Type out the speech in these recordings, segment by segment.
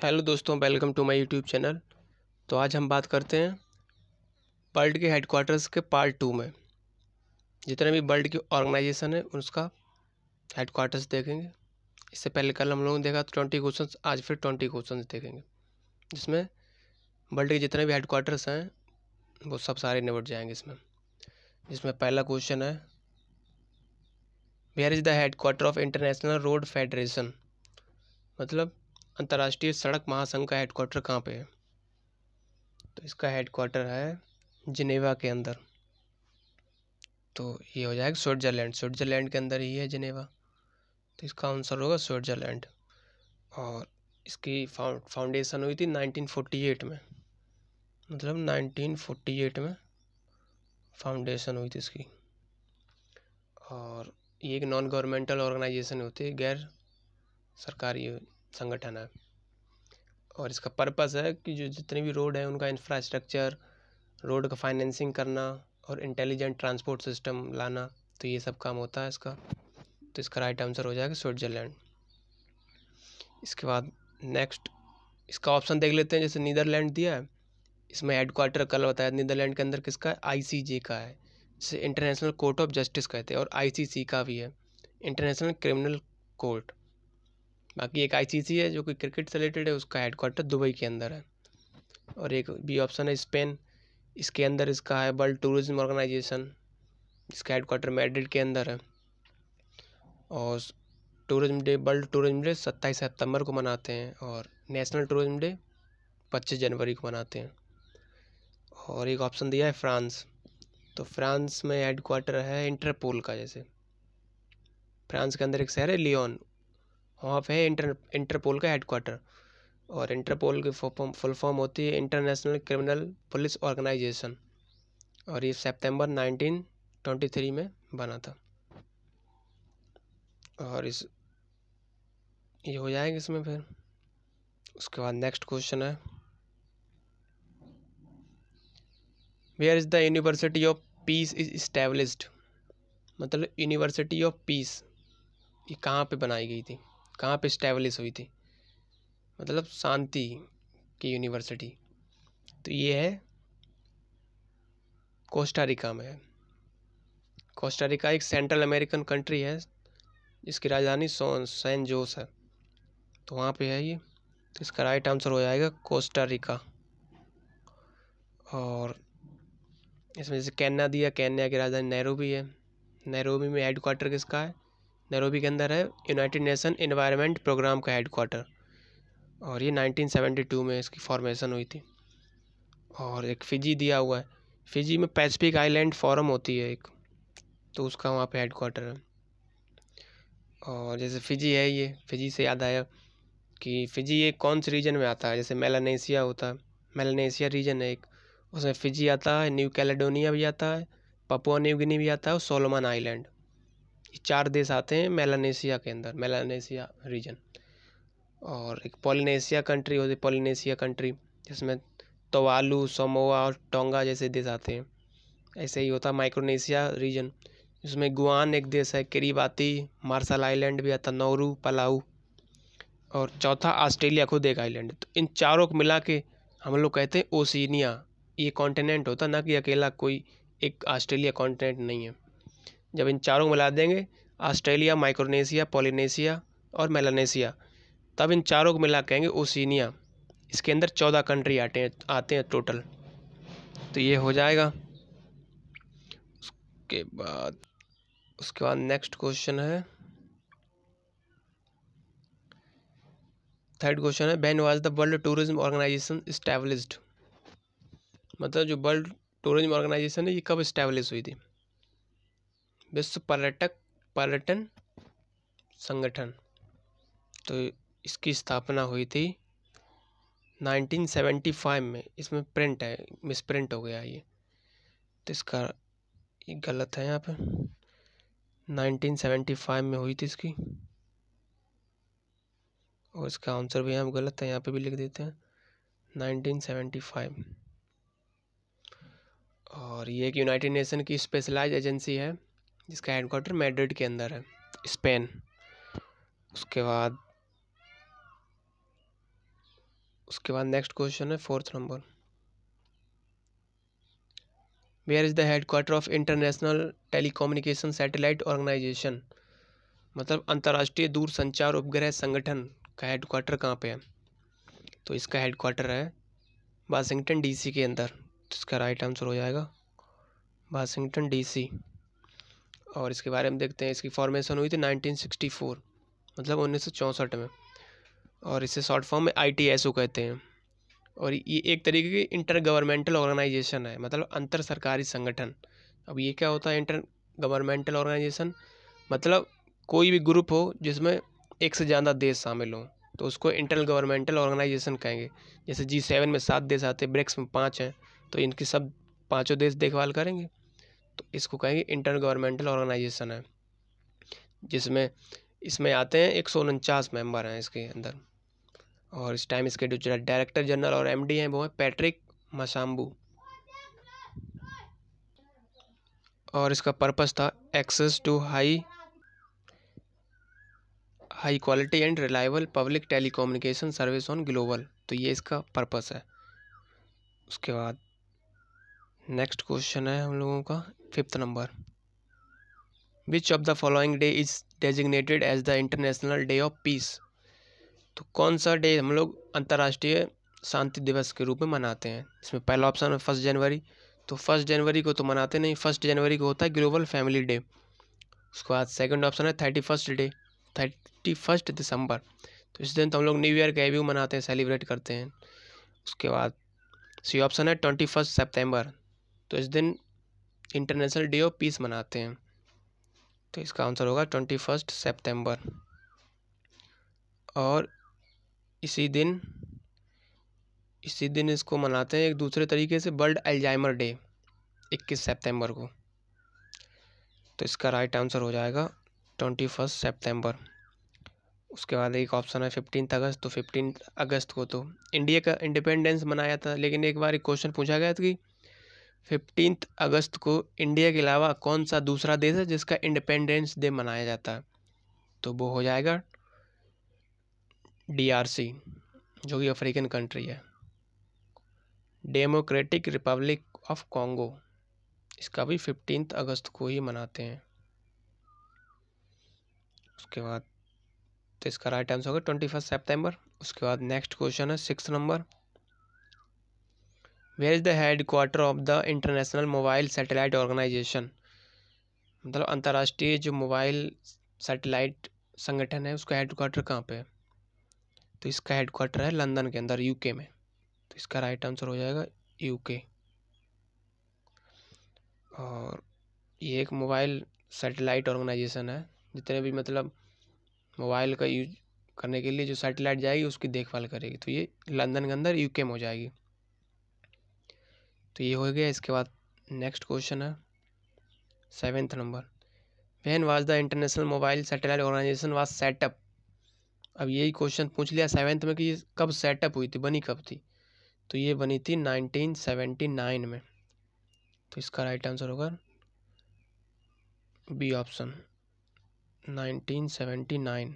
Hello दोस्तों, welcome to my YouTube channel. तो आज हम बात करते हैं वर्ल्ड के हेडक्वार्टर्स के पार्ट 2 में। जितने भी वर्ल्ड की ऑर्गेनाइजेशन है उसका हेडक्वार्टर्स देखेंगे। इससे पहले कल हम लोगों ने देखा 20 क्वेश्चंस, आज फिर 20 क्वेश्चंस देखेंगे, जिसमें वर्ल्ड के जितने भी हेडक्वार्टर्स हैं वो सब सारे निपट जाएंगे जिसमें पहला क्वेश्चन है, where is the headquarter of international road federation. मतलब अंतर्राष्ट्रीय सड़क महासंघ का हेडक्वार्टर कहाँ पे है? तो इसका हेडक्वार्टर है जिनेवा के अंदर। तो ये हो जाएगा स्विट्ज़रलैंड के अंदर ही है जिनेवा। तो इसका आंसर होगा स्विट्ज़रलैंड। और इसकी फाउंडेशन हुई थी 1948 में, मतलब 1948 में फाउंडेशन हुई थी इसकी। और ये एक नॉन गवर्नमेंटल ऑर्गेनाइजेशन होती है, गैर सरकारी संगठन है। और इसका पर्पस है कि जो जितने भी रोड है उनका इंफ्रास्ट्रक्चर, रोड का फाइनेंसिंग करना और इंटेलिजेंट ट्रांसपोर्ट सिस्टम लाना, तो ये सब काम होता है इसका। तो इसका राइट आंसर हो जाएगा स्विट्ज़रलैंड। इसके बाद नेक्स्ट इसका ऑप्शन देख लेते हैं। जैसे नीदरलैंड दिया है, इसमें हेडक्वार्टर कल बताया नीदरलैंड के अंदर किसका है? ICJ का है, जिसे इंटरनेशनल कोर्ट ऑफ जस्टिस कहते हैं। और ICC का भी है, इंटरनेशनल क्रिमिनल कोर्ट। बाकी एक ICC है जो कि क्रिकेट से रिलेटेड है, उसका हेडक्वार्टर दुबई के अंदर है। और एक भी ऑप्शन है स्पेन, इसके अंदर इसका है वर्ल्ड टूरिज्म ऑर्गेनाइजेशन, जिसका हेडक्वार्टर मैड्रिड के अंदर है। और वर्ल्ड टूरिज्म डे 27 सितंबर को मनाते हैं और नेशनल टूरिज्म डे 25 जनवरी को मनाते हैं। और एक ऑप्शन दिया है फ्रांस। तो फ्रांस में हेडक्वार्टर है इंटरपोल का। जैसे फ्रांस के अंदर एक शहर है लियोन, वहाँ पे है इंटरपोल का हेडक्वार्टर। और इंटरपोल की फुल फॉर्म होती है इंटरनेशनल क्रिमिनल पुलिस ऑर्गेनाइजेशन। और ये सितंबर 1923 में बना था। और ये हो जाएगा इसमें। फिर उसके बाद नेक्स्ट क्वेश्चन है, where is the university of peace is established. मतलब यूनिवर्सिटी ऑफ पीस ये कहाँ पे बनाई गई थी, कहाँ पे इस्टेब्लिश हुई थी? मतलब शांति की यूनिवर्सिटी। तो ये है कोस्टा रिका में है। कोस्टा रिका एक सेंट्रल अमेरिकन कंट्री है, जिसकी राजधानी सैन जोस है। तो वहाँ पे है ये। तो इसका राइट आंसर हो जाएगा कोस्टा रिका। और इसमें जैसे केन्या दिया, केन्या की राजधानी नैरोबी है। नैरोबी में हेडक्वार्टर किसका है? नैरोबी के अंदर है यूनाइटेड नेशन एनवायरनमेंट प्रोग्राम का हेडक्वार्टर। और ये 1972 में इसकी फॉर्मेशन हुई थी। और एक फिजी दिया हुआ है, फिजी में पैसिफिक आइलैंड फोरम होती है एक, तो उसका वहाँ पे हेडक्वार्टर है। और जैसे फिजी है, ये फिजी से याद आया कि फिजी एक कौन से रीजन में आता है? जैसे मेलानेशिया होता है, मेलानेशिया रीजन है एक, उसमें फिजी आता है, न्यू कैलेडोनिया भी आता है, पपुआ न्यू गिनी भी आता है और सोलोमन आइलैंड। ये 4 देश आते हैं मेलानेशिया के अंदर, मेलानेशिया रीजन। और एक पॉलिनेशिया कंट्री होती है, पॉलिनेशिया कंट्री, जिसमें तोवालू, समोआ और टोंगा जैसे देश आते हैं। ऐसे ही होता है माइक्रोनेशिया रीजन, जिसमें गुआन एक देश है, किरीबाती, मार्शल आइलैंड भी आता, नौरू, पलाऊ। और चौथा ऑस्ट्रेलिया खुद एक आइलैंड है। तो इन चारों को मिला के हम लोग कहते हैं ओशिनिया। ये कॉन्टिनेंट होता, ना कि अकेला कोई एक ऑस्ट्रेलिया कॉन्टिनेंट नहीं है। जब इन चारों को मिला देंगे, ऑस्ट्रेलिया, माइक्रोनेशिया, पॉलिनेशिया और मेलानेशिया, तब इन चारों को मिला कहेंगे ओशिनिया। इसके अंदर 14 कंट्री आते हैं टोटल। तो ये हो जाएगा। उसके बाद नेक्स्ट क्वेश्चन है, थर्ड क्वेश्चन है, when was the world tourism organisation established. मतलब जो वर्ल्ड टूरिज्म ऑर्गेनाइजेशन है ये कब एस्टैब्लिश हुई थी? विश्व पर्यटन संगठन। तो इसकी स्थापना हुई थी 1975 में। इसमें प्रिंट है, मिसप्रिंट हो गया ये, तो इसका ये गलत है यहाँ पे। 1975 में हुई थी इसकी। और इसका आंसर भी यहाँ गलत है, यहाँ पे भी लिख देते हैं 1975। और ये एक यूनाइटेड नेशन की स्पेशलाइज एजेंसी है, जिसका हेडक्वार्टर मैड्रिड के अंदर है, स्पेन। उसके बाद उसके बाद नेक्स्ट क्वेश्चन है 4th number, where is the headquarter of international telecommunication satellite organisation, मतलब अंतर्राष्ट्रीय दूरसंचार उपग्रह संगठन का हेडक्वार्टर कहाँ पे है? तो इसका हेडक्वार्टर है वाशिंगटन डीसी के अंदर। तो इसका राइट आंसर हो जाएगा वाशिंगटन डीसी। और इसके बारे में देखते हैं, इसकी फॉर्मेशन हुई थी 1964, मतलब 1964 में, और इसे शॉर्ट फॉर्म में ITSO कहते हैं। और ये एक तरीके की इंटर गवर्नमेंटल ऑर्गेनाइजेशन है, मतलब अंतर सरकारी संगठन। अब ये क्या होता है इंटर गवर्नमेंटल ऑर्गेनाइजेशन? मतलब कोई भी ग्रुप हो जिसमें एक से ज़्यादा देश शामिल हों तो उसको इंटर गवर्नमेंटल ऑर्गेनाइजेशन कहेंगे। जैसे G7 में 7 देश आते हैं, ब्रिक्स में 5 हैं, तो इनकी सब 5 देश देखभाल करेंगे, तो इसको कहेंगे इंटर गवर्नमेंटल ऑर्गेनाइजेशन है, जिसमें इसमें आते हैं 149 मेंबर हैं इसके अंदर। और इस टाइम इसके जो डायरेक्टर जनरल और MD हैं वो हैं पैट्रिक मसाम्बू। और इसका पर्पस था access to high quality and reliable public telecommunication service on global, तो ये इसका पर्पस है। उसके बाद नेक्स्ट क्वेश्चन है हम लोगों का 5th number, which of the following day is designated as the international day of peace, तो कौन सा डे हम लोग अंतर्राष्ट्रीय शांति दिवस के रूप में मनाते हैं? इसमें पहला ऑप्शन है 1 जनवरी, तो 1 जनवरी को तो मनाते नहीं, 1 जनवरी को होता है ग्लोबल फैमिली डे। उसके बाद सेकंड ऑप्शन है 31 डे, 31 दिसंबर, तो इस दिन तो हम लोग न्यू ईयर का भी मनाते हैं, सेलिब्रेट करते हैं। उसके बाद सी ऑप्शन है 21 सितंबर, तो इस दिन इंटरनेशनल डे ऑफ पीस मनाते हैं, तो इसका आंसर होगा 21 सितंबर। और इसी दिन इसको मनाते हैं एक दूसरे तरीके से, वर्ल्ड अल्जाइमर डे 21 सितंबर को, तो इसका राइट आंसर हो जाएगा 21 सितंबर। उसके बाद एक ऑप्शन है 15 अगस्त, तो 15 अगस्त को तो इंडिया का इंडिपेंडेंस मनाया था, लेकिन एक बार एक क्वेश्चन पूछा गया था कि 15 अगस्त को इंडिया के अलावा कौन सा दूसरा देश है जिसका इंडिपेंडेंस डे मनाया जाता है? तो वो हो जाएगा DRC, जो कि अफ्रीकन कंट्री है, डेमोक्रेटिक रिपब्लिक ऑफ कॉन्गो, इसका भी 15 अगस्त को ही मनाते हैं। उसके बाद तो इसका राइट आंसर होगा 21 सितंबर। उसके बाद नेक्स्ट क्वेश्चन है 6th number, where is the headquarter of the international mobile satellite organisation, मतलब अंतर्राष्ट्रीय जो मोबाइल सैटेलाइट संगठन है उसका हेडक्वार्टर कहाँ पे है? तो इसका हेडक्वार्टर है लंदन के अंदर, UK में, तो इसका राइट आंसर हो जाएगा UK। और ये एक मोबाइल सैटेलाइट ऑर्गेनाइजेशन है, जितने भी मतलब मोबाइल का यूज करने के लिए जो सैटेलाइट जाएगी उसकी देखभाल करेगी, तो ये लंदन के अंदर UK में हो जाएगी। तो ये हो गया। इसके बाद नेक्स्ट क्वेश्चन है 7th number, when was the international mobile satellite organisation was set up. अब यही क्वेश्चन पूछ लिया 7th में कि ये कब सेटअप हुई थी, बनी कब थी? तो ये बनी थी 1979 में, तो इसका राइट आंसर होगा B ऑप्शन 1979।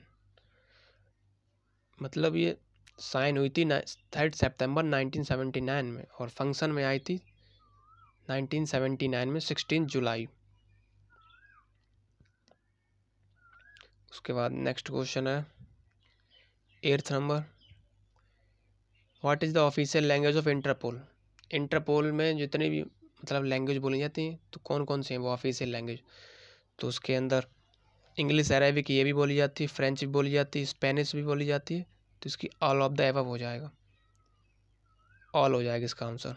मतलब ये साइन हुई थी 3 सितंबर 1979 में, और फंक्शन में आई थी 1979 में 16 जुलाई। उसके बाद नेक्स्ट क्वेश्चन है 8th number, what is the official language of Interpol. Interpol में जितनी भी मतलब लैंग्वेज बोली जाती हैं तो कौन कौन सी हैं वो ऑफिशियल लैंग्वेज? तो उसके अंदर इंग्लिश, अरेबिक ये भी बोली जाती है, फ्रेंच भी बोली जाती है, स्पेनिश भी बोली जाती है, तो इसकी ऑल ऑफ द एबव हो जाएगा, ऑल हो जाएगा इसका आंसर,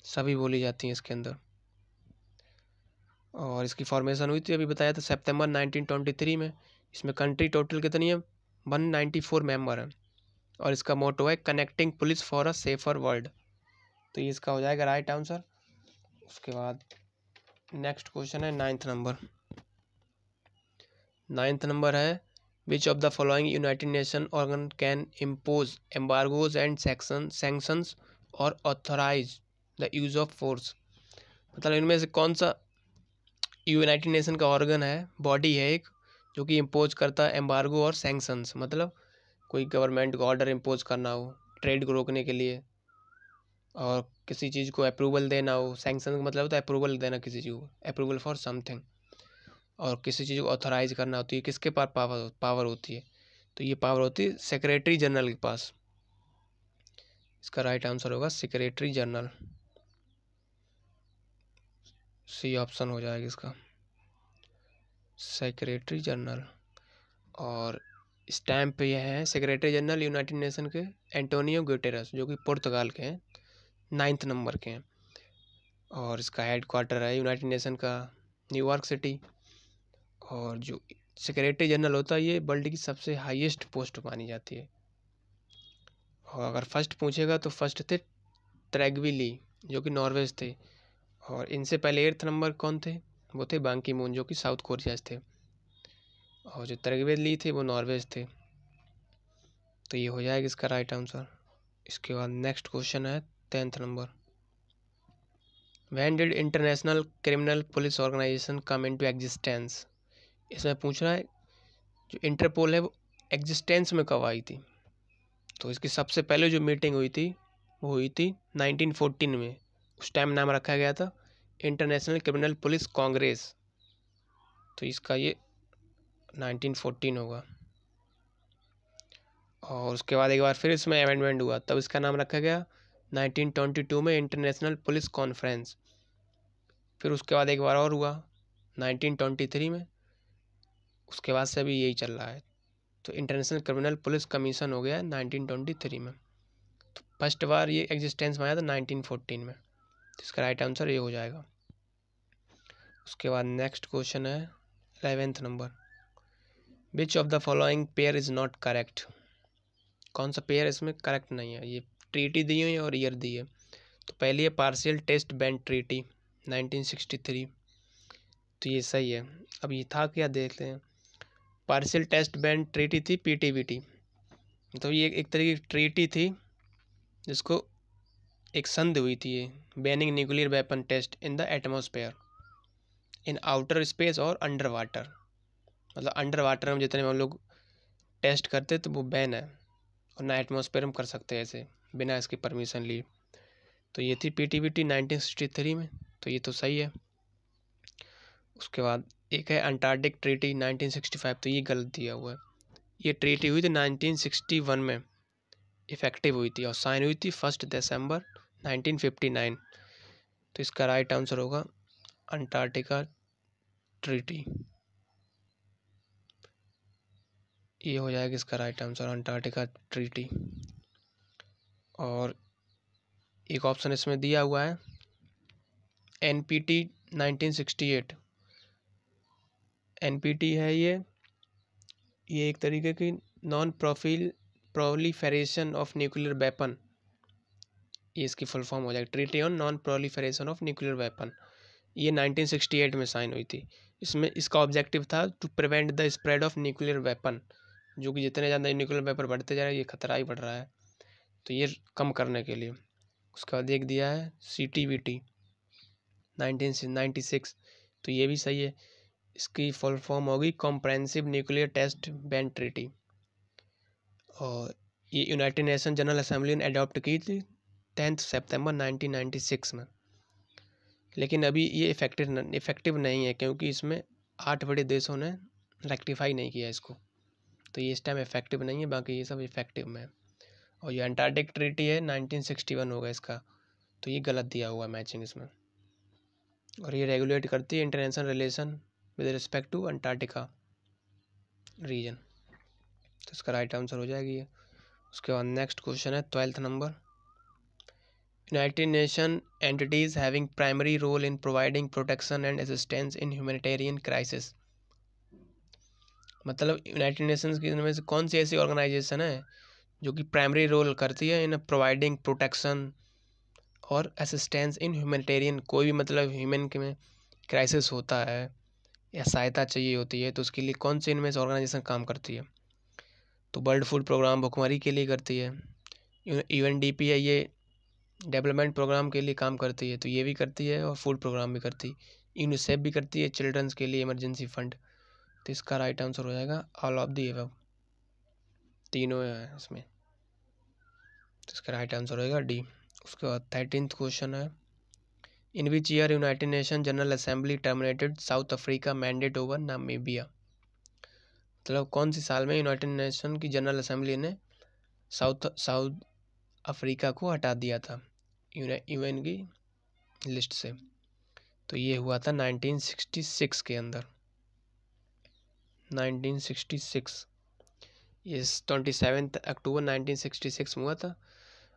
सभी बोली जाती हैं इसके अंदर। और इसकी फॉर्मेशन हुई थी अभी बताया था सितंबर 1923 में। इसमें कंट्री टोटल कितनी है? 194 मेंबर हैं, और इसका मोटो है connecting police for a safer world, तो ये इसका हो जाएगा राइट आंसर। उसके बाद नेक्स्ट क्वेश्चन है 9th नंबर। 9th नंबर है which of the following United Nation organ can impose embargos and sanctions और authorize the use of force, मतलब इनमें से कौन सा यूनाइटेड नेशन का ऑर्गन है, बॉडी है एक, जो कि इम्पोज करता है एम्बार्गो और सैंक्शंस, मतलब कोई गवर्नमेंट को ऑर्डर इम्पोज करना हो ट्रेड को रोकने के लिए, और किसी चीज़ को अप्रूवल देना हो, सैंक्शन का मतलब होता है अप्रूवल देना किसी चीज़ को, अप्रूवल फॉर समथिंग, और किसी चीज़ को ऑथराइज करना होती है, किसके पास पावर होती है, तो ये पावर होती है सेक्रेटरी जनरल के पास। इसका राइट आंसर होगा सेक्रेटरी जनरल, सी ऑप्शन हो जाएगा इसका, सेक्रेटरी जनरल। और स्टैम्प पे यह है सेक्रेटरी जनरल यूनाइटेड नेशन के एंटोनियो गुटेरेस, जो कि पुर्तगाल के हैं, 9th नंबर के हैं। और इसका हेड क्वार्टर है यूनाइटेड नेशन का न्यूयॉर्क सिटी। और जो सेक्रेटरी जनरल होता है ये वर्ल्ड की सबसे हाईएस्ट पोस्ट मानी जाती है। और अगर फर्स्ट पूछेगा तो फर्स्ट थे ट्रैगवी ली, जो कि नॉर्वेज थे। और इनसे पहले 8th नंबर कौन थे, वो थे बान की मून, जो कि साउथ कोरिया थे। और जो ट्रैगवी ली थे वो नॉर्वेज थे। तो ये हो जाएगा इसका राइट आंसर। इसके बाद नेक्स्ट क्वेश्चन है 10th number. When did international criminal police organisation come into existence. इसमें पूछ रहा है जो इंटरपोल है वो एग्जिस्टेंस में कब आई थी। तो इसकी सबसे पहले जो मीटिंग हुई थी वो हुई थी 1914 में। उस टाइम नाम रखा गया था इंटरनेशनल क्रिमिनल पुलिस कांग्रेस। तो इसका ये 1914 होगा। और उसके बाद एक बार फिर इसमें अमेंडमेंट हुआ, तब इसका नाम रखा गया 1922 में इंटरनेशनल पुलिस कॉन्फ्रेंस। फिर उसके बाद एक बार और हुआ 1923 में। उसके बाद से अभी यही चल रहा है। तो इंटरनेशनल क्रिमिनल पुलिस कमीशन हो गया 1923 में। तो फर्स्ट बार ये एग्जिस्टेंस में आया था 1914 में। तो इसका राइट आंसर ये हो जाएगा। उसके बाद नेक्स्ट क्वेश्चन है 11th number. Which of the following pair is not correct. कौन सा पेयर इसमें करेक्ट नहीं है। ये ट्रीटी दी हुई है और ईयर दी है। तो पहली है पार्शियल टेस्ट बैंड ट्रीटी 1963। तो ये सही है। अब ये था क्या देखते हैं। पार्शियल टेस्ट बैंड ट्रीटी थी PTBT। तो ये एक तरीके की ट्रीटी थी जिसको एक संधि हुई थी, ये banning nuclear weapon test in the atmosphere, in outer space और अंडर वाटर। मतलब अंडर वाटर में जितने हम लोग टेस्ट करते तो वो बैन है, और ना एटमॉस्फेयर में कर सकते हैं ऐसे बिना इसकी परमिशन लिए। तो ये थी PTBT 1963 में। तो ये तो सही है। उसके बाद एक है अंटार्कटिक ट्रीटी 1965। तो ये गलत दिया हुआ है। ये ट्रीटी हुई थी 1961 में, इफेक्टिव हुई थी और साइन हुई थी 1 दिसंबर 1959। तो इसका राइट आंसर होगा अंटार्कटिका ट्रीटी। ये हो जाएगा इसका राइट आंसर अंटार्कटिका ट्रीटी। और एक ऑप्शन इसमें दिया हुआ है NPT 1968। NPT है ये एक तरीके की non proliferation of nuclear weapon, ये इसकी फुल फॉर्म हो जाएगी treaty on non proliferation of nuclear weapon. ये 1968 में साइन हुई थी। इसमें इसका ऑब्जेक्टिव था to prevent the spread of nuclear weapon, जो कि जितने ज़्यादा न्यूक्लियर वेपन बढ़ते जा रहे हैं ये खतरा ही बढ़ रहा है, तो ये कम करने के लिए। उसका बाद एक दिया है CTBT 1996। तो ये भी सही है। इसकी फुल फॉर्म होगी comprehensive nuclear test ban treaty. और ये यूनाइटेड नेशन जनरल असेंबली ने अडॉप्ट की थी 10 सितंबर 1996 में। लेकिन अभी ये इफेक्टिव नहीं है, क्योंकि इसमें 8 बड़े देशों ने रेक्टिफाई नहीं किया इसको। तो ये इस टाइम इफेक्टिव नहीं है, बाकी ये सब इफेक्टिव में है। और ये अंटार्कटिक ट्रीटी है 1961 होगा इसका। तो ये गलत दिया हुआ है मैचिंग इसमें। और ये रेगुलेट करती है international relation with respect to Antarctica region. तो इसका राइट आंसर हो जाएगी ये। उसके बाद नेक्स्ट क्वेश्चन है 12th number. United Nation entities having primary role in providing protection and assistance in humanitarian crisis. मतलब यूनाइटेड नेशंस की इनमें से कौन सी ऐसी ऑर्गेनाइजेशन है जो कि प्राइमरी रोल करती है इन प्रोवाइडिंग प्रोटेक्शन और असिस्टेंस इन ह्यूमैनिटेरियन, कोई भी मतलब ह्यूमन के में क्राइसिस होता है या सहायता चाहिए होती है तो उसके लिए कौन सी इनमें से ऑर्गेनाइजेशन काम करती है। तो वर्ल्ड फूड प्रोग्राम भुखमरी के लिए करती है। UNDP है ये डेवलपमेंट प्रोग्राम के लिए काम करती है, तो ये भी करती है, और फूड प्रोग्राम भी करती है। यूनिसेफ भी करती है चिल्ड्रंस के लिए इमरजेंसी फंड। तो इसका राइट आंसर हो जाएगा ऑल ऑफ दी अबव, तीनों है इसमें। तो इसका राइट आंसर होगा डी। उसके बाद 13th क्वेश्चन है, in which year United Nation General Assembly terminated South Africa mandate over Namibia. मतलब कौन सी साल में यूनाइटेड नेशन की जनरल असेंबली ने साउथ अफ्रीका को हटा दिया था यूएन की लिस्ट से। तो ये हुआ था 1966 के अंदर, 1966। ये 27 अक्टूबर 1966 में हुआ था।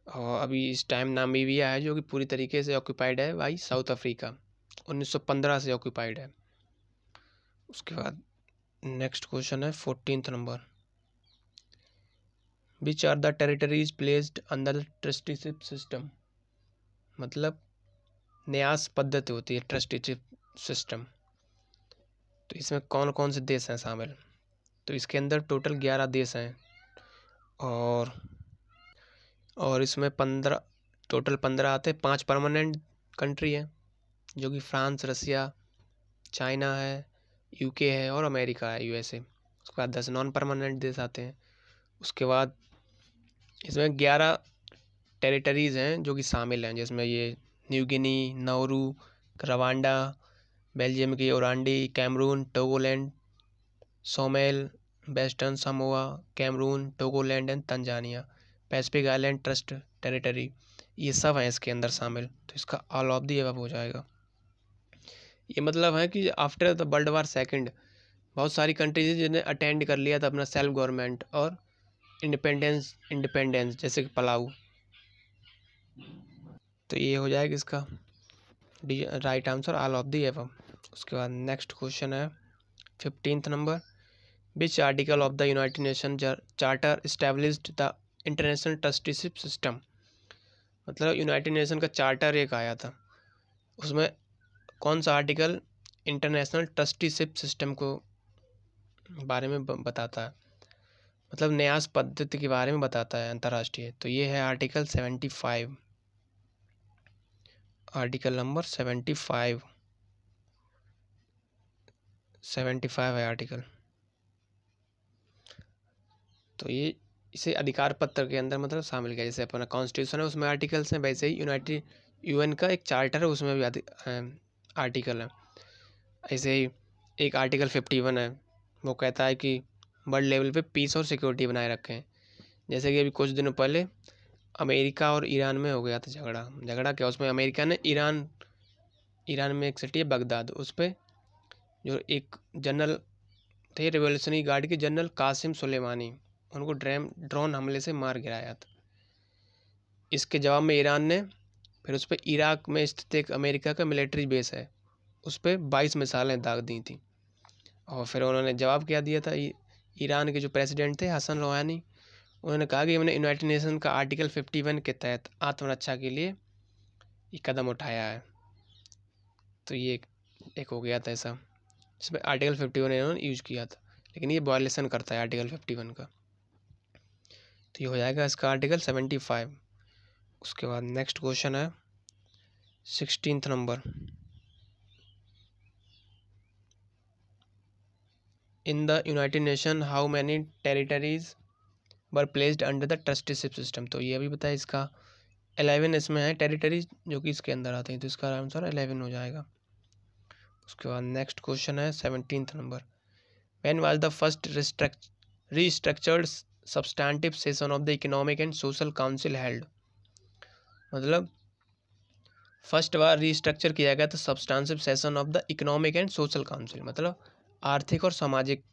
और अभी इस टाइम नामीबिया है जो कि पूरी तरीके से ऑक्यूपाइड है बाई साउथ अफ्रीका, 1915 से ऑक्यूपाइड है। उसके बाद नेक्स्ट क्वेश्चन है 14th number, which are the territories placed under the trusteeship system. मतलब न्यास पद्धति होती है ट्रस्टीशिप सिस्टम, तो इसमें कौन कौन से देश हैं शामिल। तो इसके अंदर टोटल 11 देश हैं और इसमें 15 आते हैं। 5 परमानेंट कंट्री हैं जो कि फ्रांस, रसिया, चाइना है, यूके है और अमेरिका है, यूएसए। उसके बाद 10 नॉन परमानेंट देश आते हैं। उसके बाद इसमें 11 टेरिटरीज़ हैं जो कि शामिल हैं, जिसमें ये New Guinea, Nauru, Rwanda, Belgium की Urundi, Cameroon, Togoland, Somali, Western Samoa, Cameroon, Togoland and Tanzania, Pacific Island Trust Territory, ये सब हैं इसके अंदर शामिल। तो इसका ऑल ऑफ दी अबव हो जाएगा। ये मतलब है कि after the world war second बहुत सारी कंट्रीज जिन्हें अटेंड कर लिया था अपना सेल्फ गवर्नमेंट और इंडिपेंडेंस जैसे कि पलाऊ। तो ये हो जाएगा इसका D right answer all of the above. उसके बाद नेक्स्ट क्वेश्चन है 15th number, which article of the United nation charter established the international trusteeship system. मतलब यूनाइटेड नेशन का चार्टर एक आया था, उसमें कौन सा आर्टिकल इंटरनेशनल ट्रस्टीशिप सिस्टम को बारे में बताता है, मतलब न्यास पद्धति के बारे में बताता है अंतर्राष्ट्रीय। तो ये है आर्टिकल 75, आर्टिकल नंबर 75 है आर्टिकल। तो ये इसे अधिकार पत्र के अंदर मतलब शामिल किया, जैसे अपना कॉन्स्टिट्यूशन है उसमें आर्टिकल्स हैं, वैसे ही यूएन का एक चार्टर है उसमें भी आर्टिकल है। ऐसे ही एक आर्टिकल 51 है, वो कहता है कि वर्ल्ड लेवल पे पीस और सिक्योरिटी बनाए रखें। जैसे कि अभी कुछ दिनों पहले अमेरिका और ईरान में हो गया था झगड़ा क्या, उसमें अमेरिका ने ईरान में एक सिटी है बगदाद, उस पर जो एक जनरल थे रिवोल्यूशनरी गार्ड के जनरल कासिम सुलेमानी, उनको ड्रोन हमले से मार गिराया था। इसके जवाब में ईरान ने फिर उस पर इराक में स्थित एक अमेरिका का मिलिट्री बेस है उस पर 22 मिसाइलें दाग दी थी। और फिर उन्होंने जवाब क्या दिया था, ईरान के जो प्रेसिडेंट थे हसन रोहानी, उन्होंने कहा कि हमने यूनाइटेड नेशन का आर्टिकल 51 के तहत आत्मरक्षा के लिए ये कदम उठाया है। तो ये एक हो गया था ऐसा, जिसमें आर्टिकल 51 इन्होंने यूज किया था, लेकिन ये वायलेशन करता है आर्टिकल 51 का। तो ये हो जाएगा इसका आर्टिकल 75। उसके बाद नेक्स्ट क्वेश्चन है 16th number, in the United nation how many territories were placed under the trusteeship system. तो ये भी बताया, इसका 11 इसमें है टेरिटरीज जो कि इसके अंदर आते हैं, तो इसका आंसर 11 हो जाएगा। उसके बाद नेक्स्ट क्वेश्चन है 17th number, when was the first restructured substantive session of the economic and social council held. मतलब फर्स्ट बार रीस्ट्रक्चर किया गया था substantive session of the economic and social council, मतलब आर्थिक और सामाजिक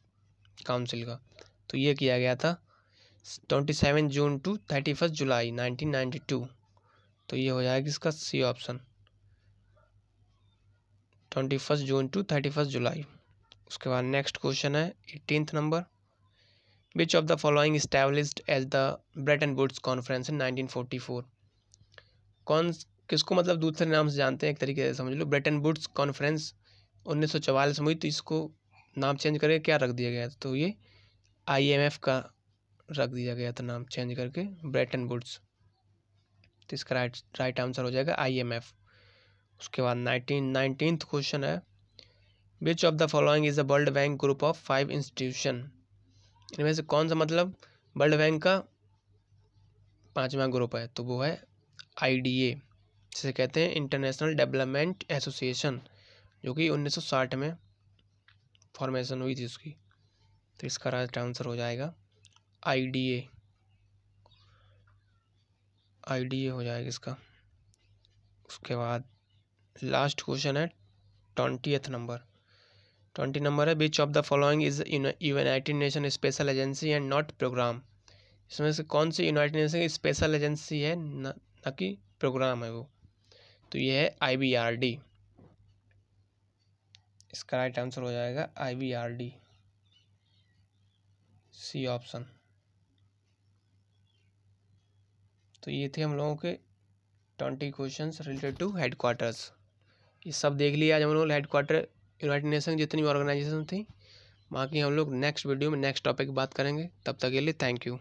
काउंसिल का। तो ये किया गया था 27 जून टू 31 जुलाई 1992। तो ये हो जाएगा इसका सी ऑप्शन, 21 जून टू 31 जुलाई। उसके बाद नेक्स्ट क्वेश्चन है 18th number, which of the following established as the Bretton Woods conference in 1944। किसको मतलब दूसरे नाम से जानते हैं, एक तरीके से समझ लो। ब्रेटन वुड्स कॉन्फ्रेंस 1944 में हुई, तो इसको नाम चेंज करके क्या रख दिया गया, तो ये IMF का रख दिया गया था नाम चेंज करके, ब्रेटन वुड्स। तो इसका राइट आंसर हो जाएगा IMF। उसके बाद 19th क्वेश्चन है, which of the following is the world bank group of 5 institution. इनमें से कौन सा मतलब वर्ल्ड बैंक का 5वां ग्रुप है, तो वो है IDA, जिसे कहते हैं इंटरनेशनल डेवलपमेंट एसोसिएशन, जो कि 1960 में फॉर्मेशन हुई थी उसकी। तो इसका राइट आंसर हो जाएगा IDA हो जाएगा इसका। उसके बाद लास्ट क्वेश्चन है 20th नंबर है which of the following is United Nation special agency and not programme. इसमें से कौन सी यूनाइटेड नेशन की स्पेशल एजेंसी है, न कि प्रोग्राम है वो। तो ये है IBRD, इसका राइट आंसर हो जाएगा IBRD, सी ऑप्शन। तो ये थे हम लोगों के 20 क्वेश्चंस रिलेटेड टू हेडक्वार्टर्स। ये सब देख लिया आज हम लोग हेडक्वार्टर यूनाइटेड नेशन जितनी भी ऑर्गेनाइजेशन थी। बाकी हम लोग नेक्स्ट वीडियो में नेक्स्ट टॉपिक की बात करेंगे। तब तक के लिए थैंक यू।